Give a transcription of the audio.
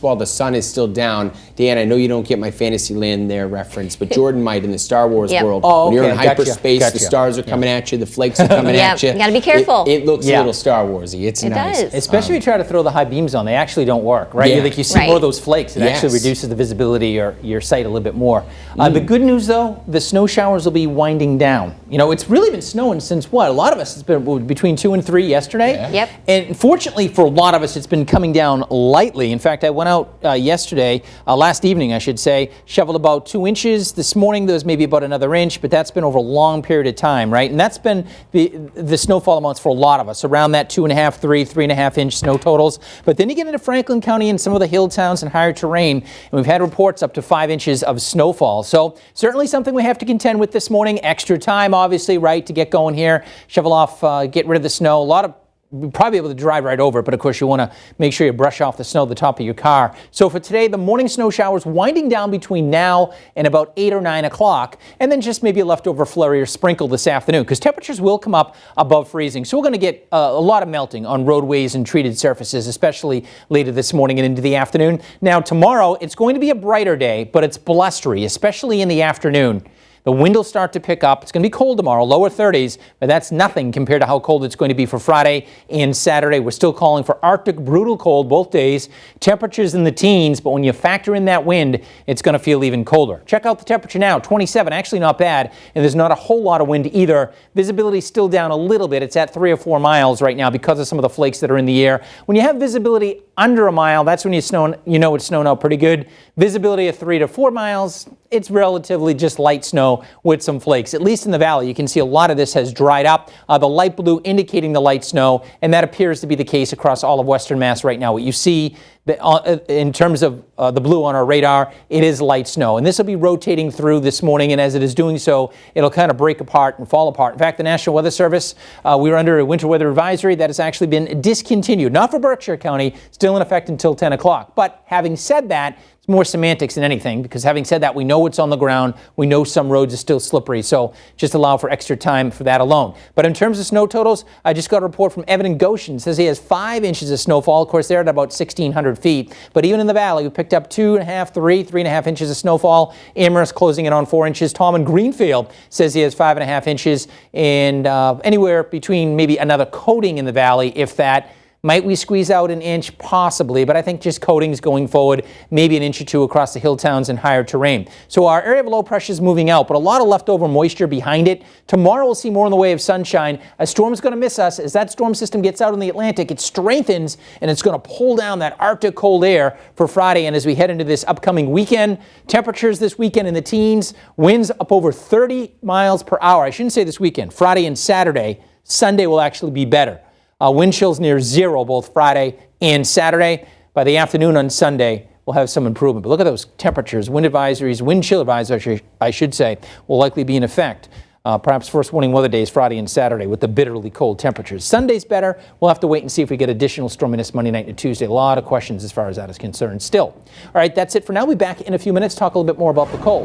while the sun is still down. Dan, I know you don't get my Fantasyland there reference, but Jordan might in the Star Wars world. Oh, okay. When you're in hyperspace, the stars are coming at you, the flakes are coming at you. You got to be careful. It looks a little Star Warsy. It's nice. Does. Especially if you try to throw the high beams on, they actually don't work, right? Like you see more of those flakes. It actually reduces the visibility or your sight a little bit more. The good news, though, the snow showers will be winding down. You know, it's really been snowing since what? A lot of us, it's been between 2 and 3 yesterday. Yep. And fortunately for a lot of us, it's been coming down lightly. In fact, I went out yesterday, last evening, I should say, shoveled about 2 inches. This morning, there was maybe about another inch, but that's been over a long period of time, right? And that's been the snowfall amounts for a lot of us, around that 2.5, 3.5 inch snow totals. But then you get into Franklin County and some of the hill towns and higher terrain, and we've had reports up to 5 inches of snowfall. So certainly something we have to contend with this morning. Extra time, obviously, right, to get going here, shovel off, get rid of the snow. A lot of you'll probably be able to drive right over it, but of course you want to make sure you brush off the snow at the top of your car. So for today, the morning snow showers winding down between now and about 8 or 9 o'clock, and then just maybe a leftover flurry or sprinkle this afternoon, because temperatures will come up above freezing. So we're going to get a lot of melting on roadways and treated surfaces, especially later this morning and into the afternoon. Now tomorrow, it's going to be a brighter day, but it's blustery, especially in the afternoon. The wind will start to pick up. It's going to be cold tomorrow, lower 30s, but that's nothing compared to how cold it's going to be for Friday and Saturday. We're still calling for Arctic brutal cold both days. Temperatures in the teens, but when you factor in that wind, it's going to feel even colder. Check out the temperature now, 27, actually not bad, and there's not a whole lot of wind either. Visibility still down a little bit. It's at 3 or 4 miles right now because of some of the flakes that are in the air. When you have visibility under a mile, that's when it's snowing out pretty good. Visibility of 3 to 4 miles, it's relatively just light snow with some flakes. At least in the valley, you can see a lot of this has dried up. The light blue indicating the light snow, and that appears to be the case across all of Western Mass right now. What you see in terms of the blue on our radar, it is light snow. And this will be rotating through this morning, and as it is doing so, it'll kind of break apart and fall apart. In fact, the National Weather Service, we were under a winter weather advisory that has actually been discontinued. Not for Berkshire County, still in effect until 10 o'clock. But having said that, it's more semantics than anything, because having said that, we know what's on the ground. We know some roads are still slippery, so just allow for extra time for that alone. But in terms of snow totals, I just got a report from Evan in Goshen. It says he has 5 inches of snowfall. Of course, they're at about 1,600 feet. But even in the valley, we picked up 2.5, 3.5 inches of snowfall. Amherst closing in on 4 inches. Tom in Greenfield says he has 5.5 inches, and anywhere between maybe another coating in the valley, if that. Might we squeeze out an inch? Possibly, but I think just coatings going forward, maybe an inch or two across the hill towns and higher terrain. So our area of low pressure is moving out, but a lot of leftover moisture behind it. Tomorrow we'll see more in the way of sunshine. A storm is going to miss us. As that storm system gets out in the Atlantic, it strengthens, and it's going to pull down that Arctic cold air for Friday. And as we head into this upcoming weekend, temperatures this weekend in the teens, winds up over 30 miles per hour. I shouldn't say this weekend, Friday and Saturday. Sunday will actually be better. Wind chills near 0 both Friday and Saturday. By the afternoon on Sunday, we'll have some improvement. But look at those temperatures. Wind advisories, wind chill advisories, I should say, will likely be in effect. Perhaps first warning weather days Friday and Saturday with the bitterly cold temperatures. Sunday's better. We'll have to wait and see if we get additional storminess Monday night and Tuesday. A lot of questions as far as that is concerned still. All right, that's it for now. We'll be back in a few minutes, talk a little bit more about the cold.